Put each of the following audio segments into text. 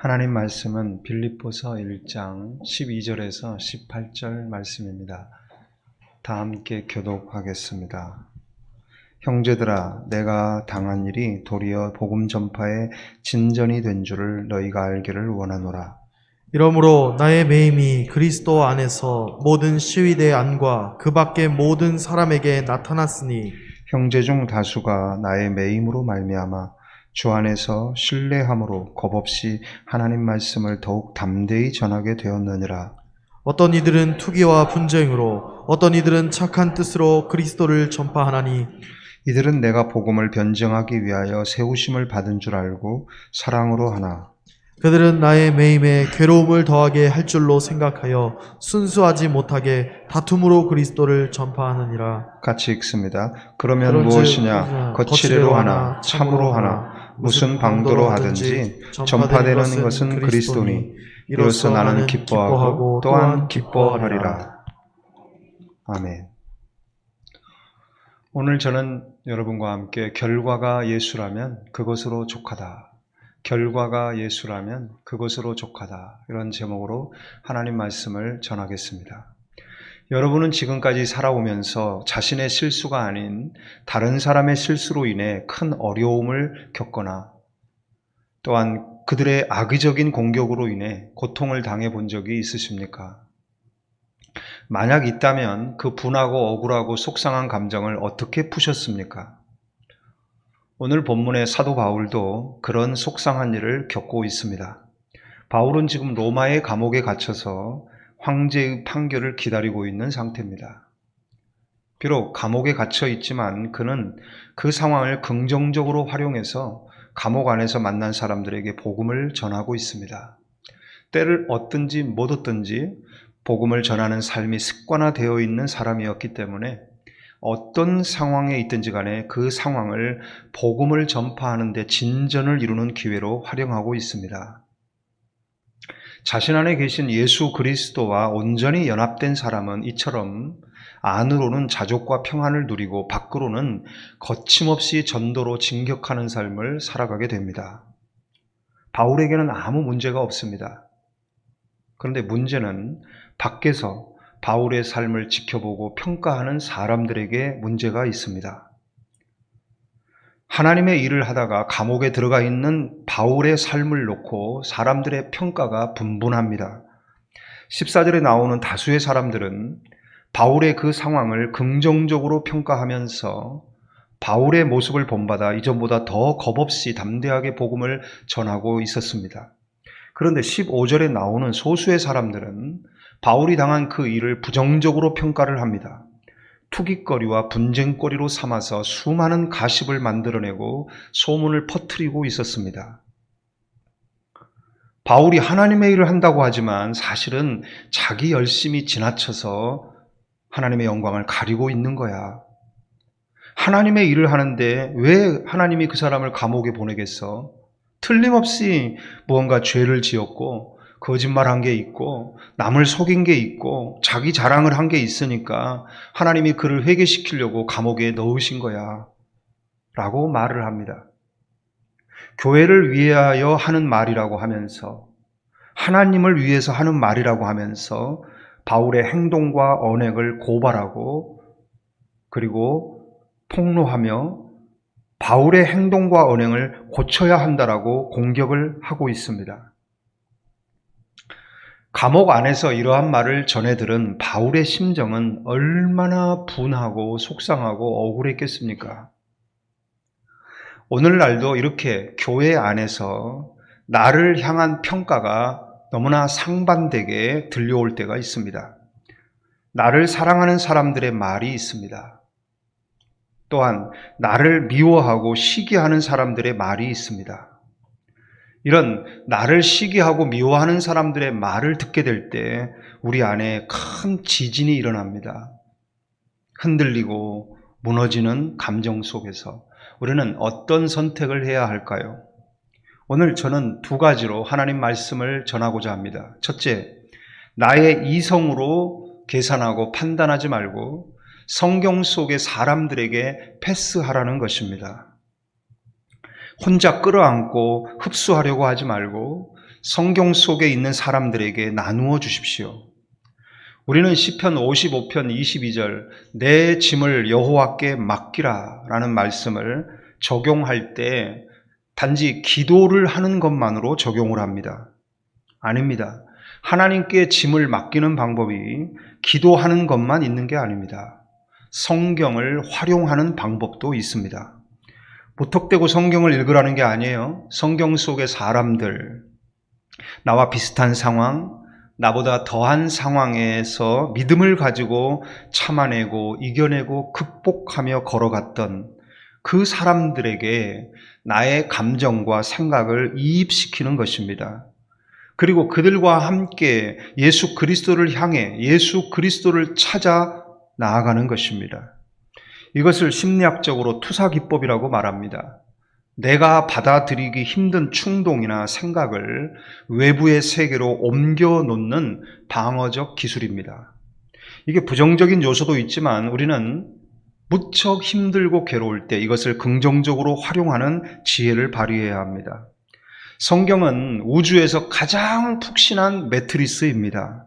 하나님 말씀은 빌립보서 1장 12절에서 18절 말씀입니다. 다 함께 교독하겠습니다. 형제들아, 내가 당한 일이 도리어 복음 전파의 진전이 된 줄을 너희가 알기를 원하노라. 이러므로 나의 매임이 그리스도 안에서 모든 시위대 안과 그 밖의 모든 사람에게 나타났으니 형제 중 다수가 나의 매임으로 말미암아 주 안에서 신뢰함으로 겁없이 하나님 말씀을 더욱 담대히 전하게 되었느니라. 어떤 이들은 투기와 분쟁으로 어떤 이들은 착한 뜻으로 그리스도를 전파하나니 이들은 내가 복음을 변증하기 위하여 세우심을 받은 줄 알고 사랑으로 하나. 그들은 나의 매임에 괴로움을 더하게 할 줄로 생각하여 순수하지 못하게 다툼으로 그리스도를 전파하느니라. 같이 읽습니다. 그러면 그런즉 무엇이냐? 거칠애로 하나, 참으로 하나, 무슨 방도로 하든지 전파되는 것은 그리스도니 이로써 나는 기뻐하고 또한 기뻐하리라. 아멘. 오늘 저는 여러분과 함께 결과가 예수라면 그것으로 족하다. 결과가 예수라면 그것으로 족하다. 이런 제목으로 하나님 말씀을 전하겠습니다. 여러분은 지금까지 살아오면서 자신의 실수가 아닌 다른 사람의 실수로 인해 큰 어려움을 겪거나 또한 그들의 악의적인 공격으로 인해 고통을 당해 본 적이 있으십니까? 만약 있다면 그 분하고 억울하고 속상한 감정을 어떻게 푸셨습니까? 오늘 본문의 사도 바울도 그런 속상한 일을 겪고 있습니다. 바울은 지금 로마의 감옥에 갇혀서 황제의 판결을 기다리고 있는 상태입니다. 비록 감옥에 갇혀 있지만 그는 그 상황을 긍정적으로 활용해서 감옥 안에서 만난 사람들에게 복음을 전하고 있습니다. 때를 얻든지 못 얻든지 복음을 전하는 삶이 습관화되어 있는 사람이었기 때문에 어떤 상황에 있든지 간에 그 상황을 복음을 전파하는 데 진전을 이루는 기회로 활용하고 있습니다. 자신 안에 계신 예수 그리스도와 온전히 연합된 사람은 이처럼 안으로는 자족과 평안을 누리고 밖으로는 거침없이 전도로 진격하는 삶을 살아가게 됩니다. 바울에게는 아무 문제가 없습니다. 그런데 문제는 밖에서 바울의 삶을 지켜보고 평가하는 사람들에게 문제가 있습니다. 하나님의 일을 하다가 감옥에 들어가 있는 바울의 삶을 놓고 사람들의 평가가 분분합니다. 14절에 나오는 다수의 사람들은 바울의 그 상황을 긍정적으로 평가하면서 바울의 모습을 본받아 이전보다 더 겁없이 담대하게 복음을 전하고 있었습니다. 그런데 15절에 나오는 소수의 사람들은 바울이 당한 그 일을 부정적으로 평가를 합니다. 투깃거리와 분쟁거리로 삼아서 수많은 가십을 만들어내고 소문을 퍼뜨리고 있었습니다. 바울이 하나님의 일을 한다고 하지만 사실은 자기 열심이 지나쳐서 하나님의 영광을 가리고 있는 거야. 하나님의 일을 하는데 왜 하나님이 그 사람을 감옥에 보내겠어? 틀림없이 무언가 죄를 지었고 거짓말한 게 있고 남을 속인 게 있고 자기 자랑을 한 게 있으니까 하나님이 그를 회개시키려고 감옥에 넣으신 거야 라고 말을 합니다. 교회를 위하여 하는 말이라고 하면서 하나님을 위해서 하는 말이라고 하면서 바울의 행동과 언행을 고발하고 그리고 폭로하며 바울의 행동과 언행을 고쳐야 한다라고 공격을 하고 있습니다. 감옥 안에서 이러한 말을 전해들은 바울의 심정은 얼마나 분하고 속상하고 억울했겠습니까? 오늘날도 이렇게 교회 안에서 나를 향한 평가가 너무나 상반되게 들려올 때가 있습니다. 나를 사랑하는 사람들의 말이 있습니다. 또한 나를 미워하고 시기하는 사람들의 말이 있습니다. 이런 나를 시기하고 미워하는 사람들의 말을 듣게 될 때 우리 안에 큰 지진이 일어납니다. 흔들리고 무너지는 감정 속에서 우리는 어떤 선택을 해야 할까요? 오늘 저는 두 가지로 하나님 말씀을 전하고자 합니다. 첫째, 나의 이성으로 계산하고 판단하지 말고 성경 속의 사람들에게 패스하라는 것입니다. 혼자 끌어안고 흡수하려고 하지 말고 성경 속에 있는 사람들에게 나누어 주십시오. 우리는 시편 55편 22절 내 짐을 여호와께 맡기라 라는 말씀을 적용할 때 단지 기도를 하는 것만으로 적용을 합니다. 아닙니다. 하나님께 짐을 맡기는 방법이 기도하는 것만 있는 게 아닙니다. 성경을 활용하는 방법도 있습니다. 무턱대고 성경을 읽으라는 게 아니에요. 성경 속의 사람들, 나와 비슷한 상황, 나보다 더한 상황에서 믿음을 가지고 참아내고 이겨내고 극복하며 걸어갔던 그 사람들에게 나의 감정과 생각을 이입시키는 것입니다. 그리고 그들과 함께 예수 그리스도를 향해 예수 그리스도를 찾아 나아가는 것입니다. 이것을 심리학적으로 투사기법이라고 말합니다. 내가 받아들이기 힘든 충동이나 생각을 외부의 세계로 옮겨놓는 방어적 기술입니다. 이게 부정적인 요소도 있지만 우리는 무척 힘들고 괴로울 때 이것을 긍정적으로 활용하는 지혜를 발휘해야 합니다. 성경은 우주에서 가장 푹신한 매트리스입니다.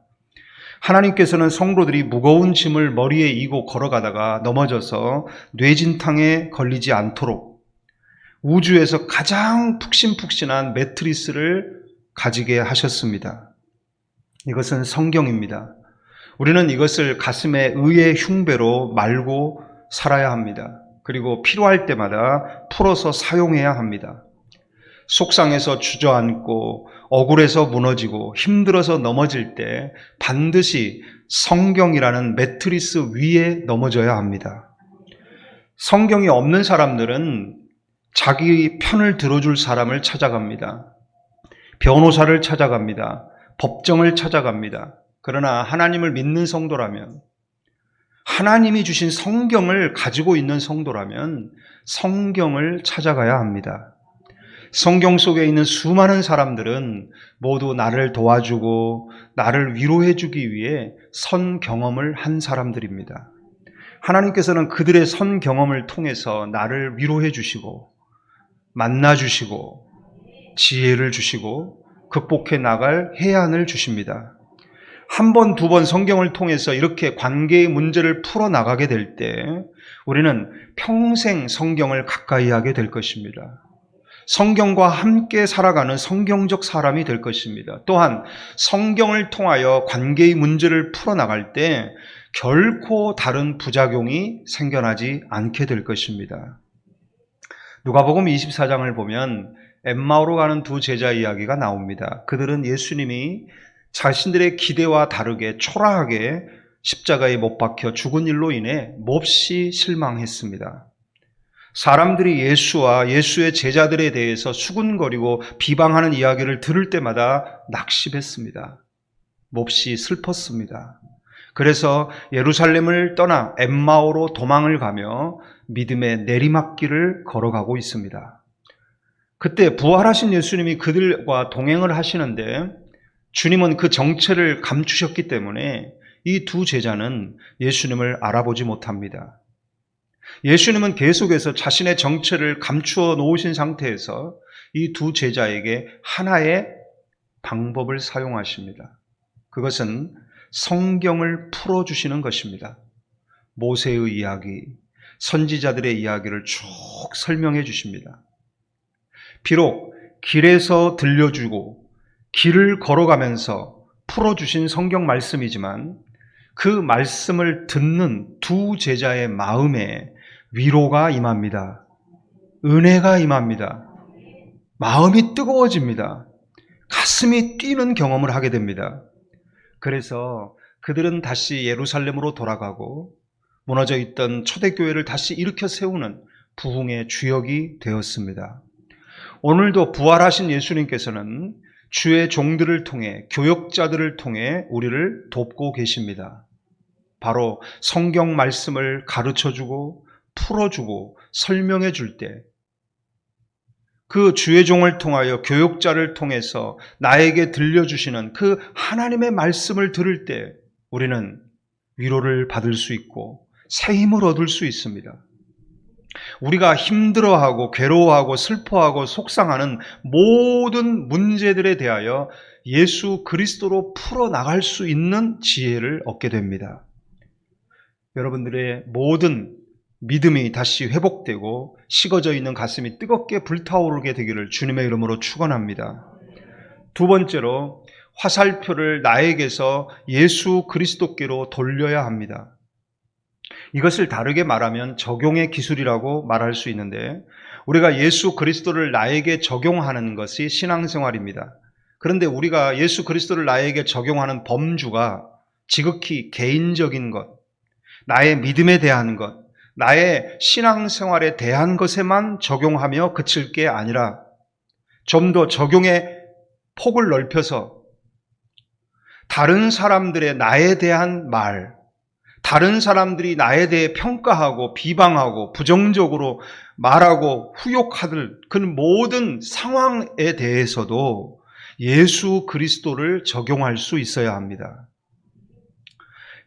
하나님께서는 성도들이 무거운 짐을 머리에 이고 걸어가다가 넘어져서 뇌진탕에 걸리지 않도록 우주에서 가장 푹신푹신한 매트리스를 가지게 하셨습니다. 이것은 성경입니다. 우리는 이것을 가슴에 의의 흉배로 말고 살아야 합니다. 그리고 필요할 때마다 풀어서 사용해야 합니다. 속상해서 주저앉고 억울해서 무너지고 힘들어서 넘어질 때 반드시 성경이라는 매트리스 위에 넘어져야 합니다. 성경이 없는 사람들은 자기 편을 들어줄 사람을 찾아갑니다. 변호사를 찾아갑니다. 법정을 찾아갑니다. 그러나 하나님을 믿는 성도라면, 하나님이 주신 성경을 가지고 있는 성도라면 성경을 찾아가야 합니다. 성경 속에 있는 수많은 사람들은 모두 나를 도와주고 나를 위로해주기 위해 선 경험을 한 사람들입니다. 하나님께서는 그들의 선 경험을 통해서 나를 위로해 주시고 만나 주시고 지혜를 주시고 극복해 나갈 해안을 주십니다. 한 번, 두 번 성경을 통해서 이렇게 관계의 문제를 풀어나가게 될 때 우리는 평생 성경을 가까이 하게 될 것입니다. 성경과 함께 살아가는 성경적 사람이 될 것입니다. 또한 성경을 통하여 관계의 문제를 풀어나갈 때 결코 다른 부작용이 생겨나지 않게 될 것입니다. 누가복음 24장을 보면 엠마오로 가는 두 제자 이야기가 나옵니다. 그들은 예수님이 자신들의 기대와 다르게 초라하게 십자가에 못 박혀 죽은 일로 인해 몹시 실망했습니다. 사람들이 예수와 예수의 제자들에 대해서 수군거리고 비방하는 이야기를 들을 때마다 낙심했습니다. 몹시 슬펐습니다. 그래서 예루살렘을 떠나 엠마오로 도망을 가며 믿음의 내리막길을 걸어가고 있습니다. 그때 부활하신 예수님이 그들과 동행을 하시는데 주님은 그 정체를 감추셨기 때문에 이 두 제자는 예수님을 알아보지 못합니다. 예수님은 계속해서 자신의 정체를 감추어 놓으신 상태에서 이 두 제자에게 하나의 방법을 사용하십니다. 그것은 성경을 풀어주시는 것입니다. 모세의 이야기, 선지자들의 이야기를 쭉 설명해 주십니다. 비록 길에서 들려주고 길을 걸어가면서 풀어주신 성경 말씀이지만 그 말씀을 듣는 두 제자의 마음에 위로가 임합니다. 은혜가 임합니다. 마음이 뜨거워집니다. 가슴이 뛰는 경험을 하게 됩니다. 그래서 그들은 다시 예루살렘으로 돌아가고 무너져 있던 초대교회를 다시 일으켜 세우는 부흥의 주역이 되었습니다. 오늘도 부활하신 예수님께서는 주의 종들을 통해 교역자들을 통해 우리를 돕고 계십니다. 바로 성경 말씀을 가르쳐주고 풀어주고 설명해 줄 때 그 주의 종을 통하여 교역자를 통해서 나에게 들려주시는 그 하나님의 말씀을 들을 때 우리는 위로를 받을 수 있고 새 힘을 얻을 수 있습니다. 우리가 힘들어하고 괴로워하고 슬퍼하고 속상하는 모든 문제들에 대하여 예수 그리스도로 풀어나갈 수 있는 지혜를 얻게 됩니다. 여러분들의 모든 믿음이 다시 회복되고 식어져 있는 가슴이 뜨겁게 불타오르게 되기를 주님의 이름으로 축원합니다. 두 번째로 화살표를 나에게서 예수 그리스도께로 돌려야 합니다. 이것을 다르게 말하면 적용의 기술이라고 말할 수 있는데, 우리가 예수 그리스도를 나에게 적용하는 것이 신앙생활입니다. 그런데 우리가 예수 그리스도를 나에게 적용하는 범주가 지극히 개인적인 것, 나의 믿음에 대한 것, 나의 신앙생활에 대한 것에만 적용하며 그칠 게 아니라 좀 더 적용의 폭을 넓혀서 다른 사람들의 나에 대한 말, 다른 사람들이 나에 대해 평가하고 비방하고 부정적으로 말하고 후욕하는 그 모든 상황에 대해서도 예수 그리스도를 적용할 수 있어야 합니다.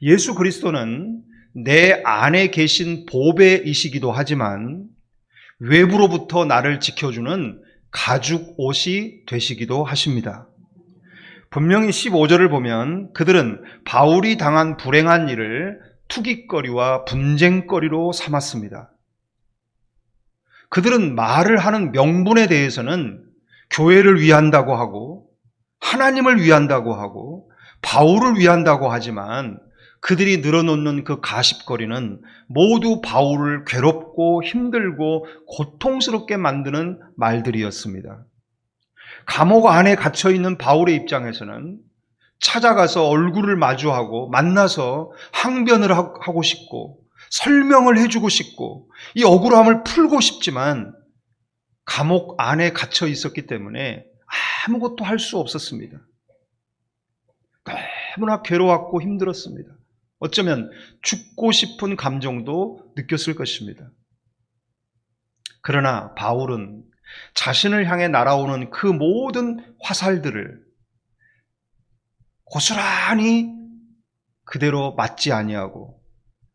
예수 그리스도는 내 안에 계신 보배이시기도 하지만 외부로부터 나를 지켜주는 가죽 옷이 되시기도 하십니다. 분명히 15절을 보면 그들은 바울이 당한 불행한 일을 투깃거리와 분쟁거리로 삼았습니다. 그들은 말을 하는 명분에 대해서는 교회를 위한다고 하고 하나님을 위한다고 하고 바울을 위한다고 하지만 그들이 늘어놓는 그 가십거리는 모두 바울을 괴롭고 힘들고 고통스럽게 만드는 말들이었습니다. 감옥 안에 갇혀있는 바울의 입장에서는 찾아가서 얼굴을 마주하고 만나서 항변을 하고 싶고 설명을 해주고 싶고 이 억울함을 풀고 싶지만 감옥 안에 갇혀 있었기 때문에 아무것도 할 수 없었습니다. 너무나 괴로웠고 힘들었습니다. 어쩌면 죽고 싶은 감정도 느꼈을 것입니다. 그러나 바울은 자신을 향해 날아오는 그 모든 화살들을 고스란히 그대로 맞지 아니하고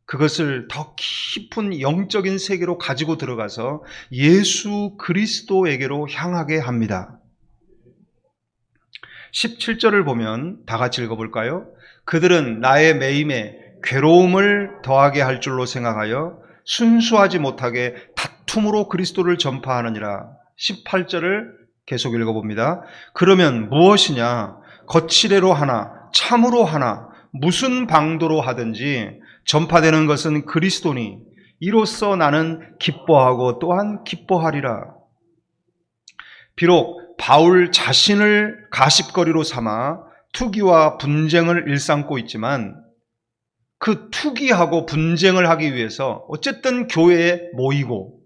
그것을 더 깊은 영적인 세계로 가지고 들어가서 예수 그리스도에게로 향하게 합니다. 17절을 보면 다 같이 읽어볼까요? 그들은 나의 매임에 괴로움을 더하게 할 줄로 생각하여 순수하지 못하게 다툼으로 그리스도를 전파하느니라. 18절을 계속 읽어봅니다. 그러면 무엇이냐? 거칠애로 하나 참으로 하나 무슨 방도로 하든지 전파되는 것은 그리스도니 이로써 나는 기뻐하고 또한 기뻐하리라. 비록 바울 자신을 가십거리로 삼아 투기와 분쟁을 일삼고 있지만 그 투기하고 분쟁을 하기 위해서 어쨌든 교회에 모이고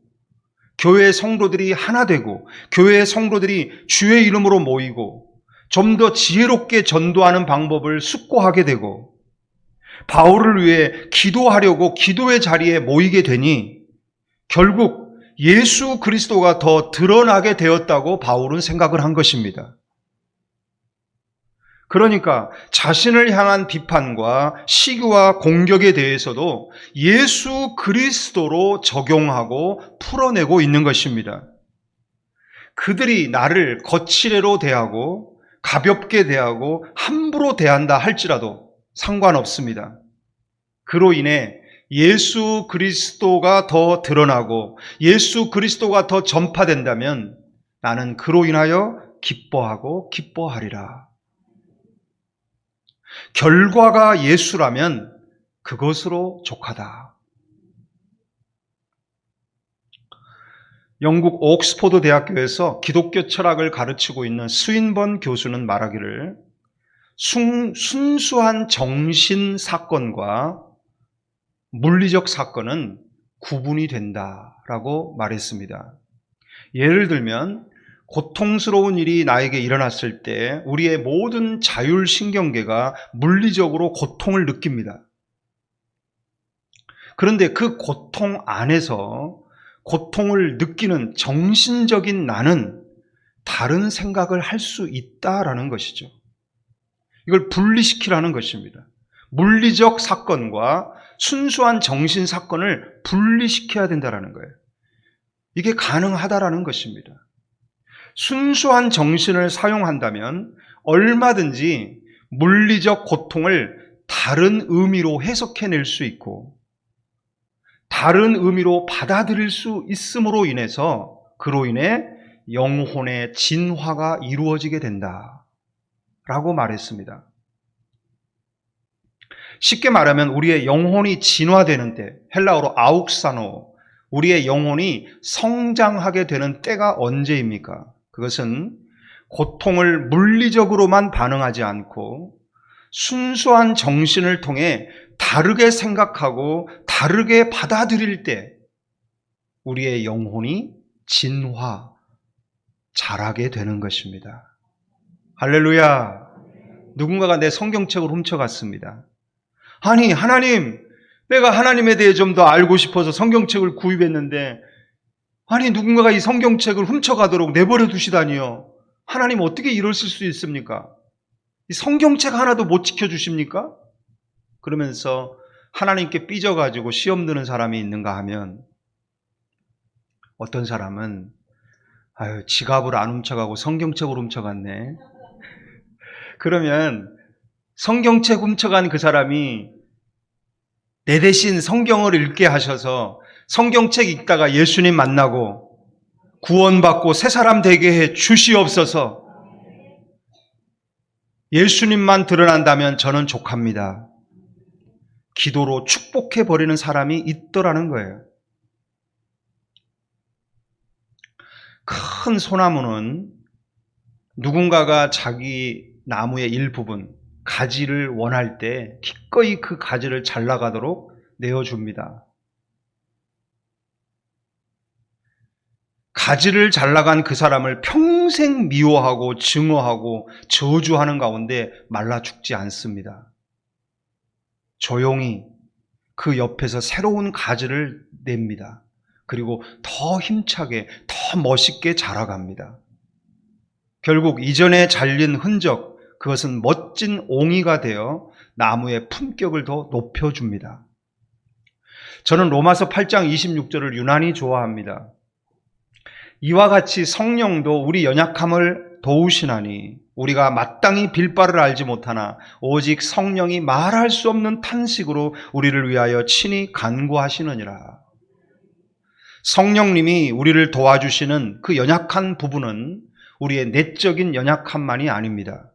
교회의 성도들이 하나 되고 교회의 성도들이 주의 이름으로 모이고 좀 더 지혜롭게 전도하는 방법을 숙고하게 되고 바울을 위해 기도하려고 기도의 자리에 모이게 되니 결국 예수 그리스도가 더 드러나게 되었다고 바울은 생각을 한 것입니다. 그러니까 자신을 향한 비판과 시기와 공격에 대해서도 예수 그리스도로 적용하고 풀어내고 있는 것입니다. 그들이 나를 거칠애로 대하고 가볍게 대하고 함부로 대한다 할지라도 상관없습니다. 그로 인해 예수 그리스도가 더 드러나고 예수 그리스도가 더 전파된다면 나는 그로 인하여 기뻐하고 기뻐하리라. 결과가 예수라면 그것으로 족하다. 영국 옥스포드 대학교에서 기독교 철학을 가르치고 있는 스윈번 교수는 말하기를 순수한 정신 사건과 물리적 사건은 구분이 된다라고 말했습니다. 예를 들면 고통스러운 일이 나에게 일어났을 때 우리의 모든 자율신경계가 물리적으로 고통을 느낍니다. 그런데 그 고통 안에서 고통을 느끼는 정신적인 나는 다른 생각을 할 수 있다라는 것이죠. 이걸 분리시키라는 것입니다. 물리적 사건과 순수한 정신 사건을 분리시켜야 된다는 거예요. 이게 가능하다라는 것입니다. 순수한 정신을 사용한다면 얼마든지 물리적 고통을 다른 의미로 해석해낼 수 있고 다른 의미로 받아들일 수 있음으로 인해서 그로 인해 영혼의 진화가 이루어지게 된다 라고 말했습니다. 쉽게 말하면 우리의 영혼이 진화되는 때, 헬라어로 아욱사노, 우리의 영혼이 성장하게 되는 때가 언제입니까? 그것은 고통을 물리적으로만 반응하지 않고 순수한 정신을 통해 다르게 생각하고 다르게 받아들일 때 우리의 영혼이 진화, 자라게 되는 것입니다. 할렐루야! 누군가가 내 성경책을 훔쳐갔습니다. 아니, 하나님, 내가 하나님에 대해 좀 더 알고 싶어서 성경책을 구입했는데 아니, 누군가가 이 성경책을 훔쳐가도록 내버려 두시다니요. 하나님 어떻게 이러실 수 있습니까? 이 성경책 하나도 못 지켜주십니까? 그러면서 하나님께 삐져가지고 시험 드는 사람이 있는가 하면 어떤 사람은 아유, 지갑을 안 훔쳐가고 성경책을 훔쳐갔네. 그러면 성경책 훔쳐간 그 사람이 내 대신 성경을 읽게 하셔서 성경책 읽다가 예수님 만나고 구원받고 새 사람 되게 해 주시옵소서. 예수님만 드러난다면 저는 족합니다. 기도로 축복해버리는 사람이 있더라는 거예요. 큰 소나무는 누군가가 자기 나무의 일부분, 가지를 원할 때 기꺼이 그 가지를 잘라가도록 내어줍니다. 가지를 잘라간 그 사람을 평생 미워하고 증오하고 저주하는 가운데 말라 죽지 않습니다. 조용히 그 옆에서 새로운 가지를 냅니다. 그리고 더 힘차게, 더 멋있게 자라갑니다. 결국 이전에 잘린 흔적, 그것은 멋진 옹이가 되어 나무의 품격을 더 높여줍니다. 저는 로마서 8장 26절을 유난히 좋아합니다. 이와 같이 성령도 우리 연약함을 도우시나니 우리가 마땅히 빌 바를 알지 못하나 오직 성령이 말할 수 없는 탄식으로 우리를 위하여 친히 간구하시느니라. 성령님이 우리를 도와주시는 그 연약한 부분은 우리의 내적인 연약함만이 아닙니다.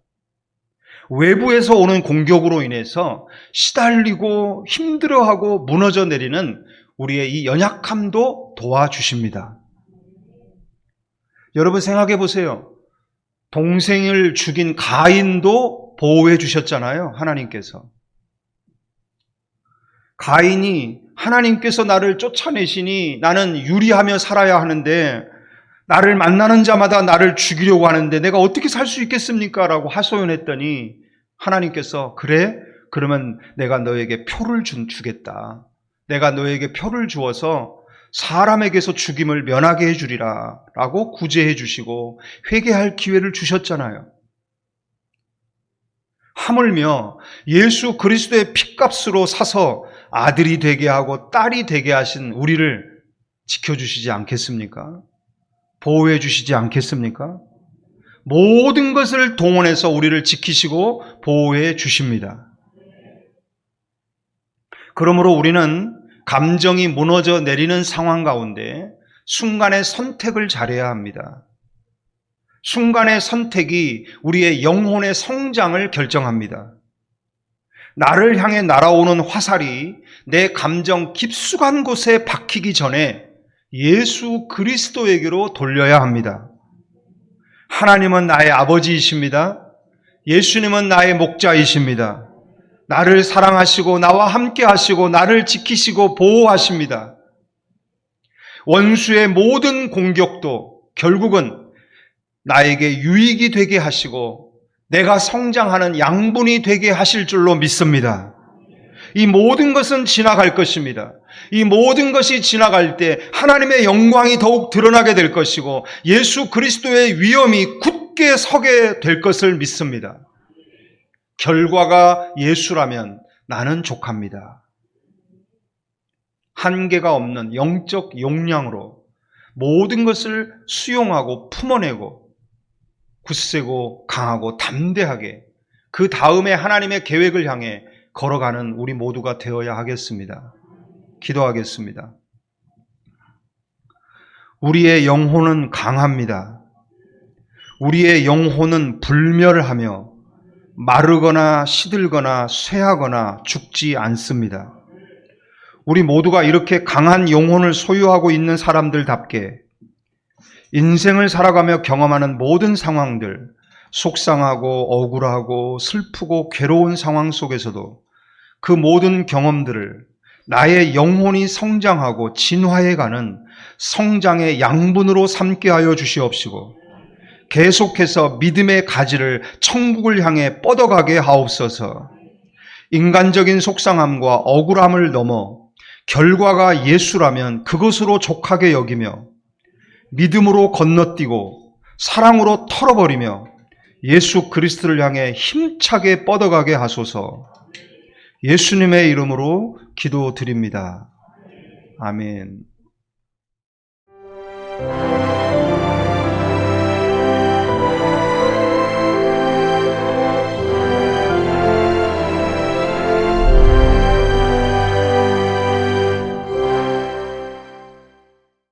외부에서 오는 공격으로 인해서 시달리고 힘들어하고 무너져 내리는 우리의 이 연약함도 도와주십니다. 여러분 생각해 보세요. 동생을 죽인 가인도 보호해 주셨잖아요. 하나님께서. 가인이 하나님께서 나를 쫓아내시니 나는 유리하며 살아야 하는데 나를 만나는 자마다 나를 죽이려고 하는데 내가 어떻게 살 수 있겠습니까? 라고 하소연했더니 하나님께서 그래? 그러면 내가 너에게 표를 주겠다. 내가 너에게 표를 주어서 사람에게서 죽임을 면하게 해주리라 라고 구제해 주시고 회개할 기회를 주셨잖아요. 하물며 예수 그리스도의 핏값으로 사서 아들이 되게 하고 딸이 되게 하신 우리를 지켜주시지 않겠습니까? 보호해 주시지 않겠습니까? 모든 것을 동원해서 우리를 지키시고 보호해 주십니다. 그러므로 우리는 감정이 무너져 내리는 상황 가운데 순간의 선택을 잘해야 합니다. 순간의 선택이 우리의 영혼의 성장을 결정합니다. 나를 향해 날아오는 화살이 내 감정 깊숙한 곳에 박히기 전에 예수 그리스도에게로 돌려야 합니다. 하나님은 나의 아버지이십니다. 예수님은 나의 목자이십니다. 나를 사랑하시고 나와 함께 하시고 나를 지키시고 보호하십니다. 원수의 모든 공격도 결국은 나에게 유익이 되게 하시고 내가 성장하는 양분이 되게 하실 줄로 믿습니다. 이 모든 것은 지나갈 것입니다. 이 모든 것이 지나갈 때 하나님의 영광이 더욱 드러나게 될 것이고 예수 그리스도의 위엄이 굳게 서게 될 것을 믿습니다. 결과가 예수라면 나는 족합니다. 한계가 없는 영적 용량으로 모든 것을 수용하고 품어내고 굳세고 강하고 담대하게 그 다음에 하나님의 계획을 향해 걸어가는 우리 모두가 되어야 하겠습니다. 기도하겠습니다. 우리의 영혼은 강합니다. 우리의 영혼은 불멸하며 마르거나 시들거나 쇠하거나 죽지 않습니다. 우리 모두가 이렇게 강한 영혼을 소유하고 있는 사람들답게 인생을 살아가며 경험하는 모든 상황들, 속상하고 억울하고 슬프고 괴로운 상황 속에서도 그 모든 경험들을 나의 영혼이 성장하고 진화해가는 성장의 양분으로 삼게 하여 주시옵시고 계속해서 믿음의 가지를 천국을 향해 뻗어가게 하옵소서. 인간적인 속상함과 억울함을 넘어 결과가 예수라면 그것으로 족하게 여기며 믿음으로 건너뛰고 사랑으로 털어버리며 예수 그리스도를 향해 힘차게 뻗어가게 하소서. 예수님의 이름으로 기도드립니다. 아멘.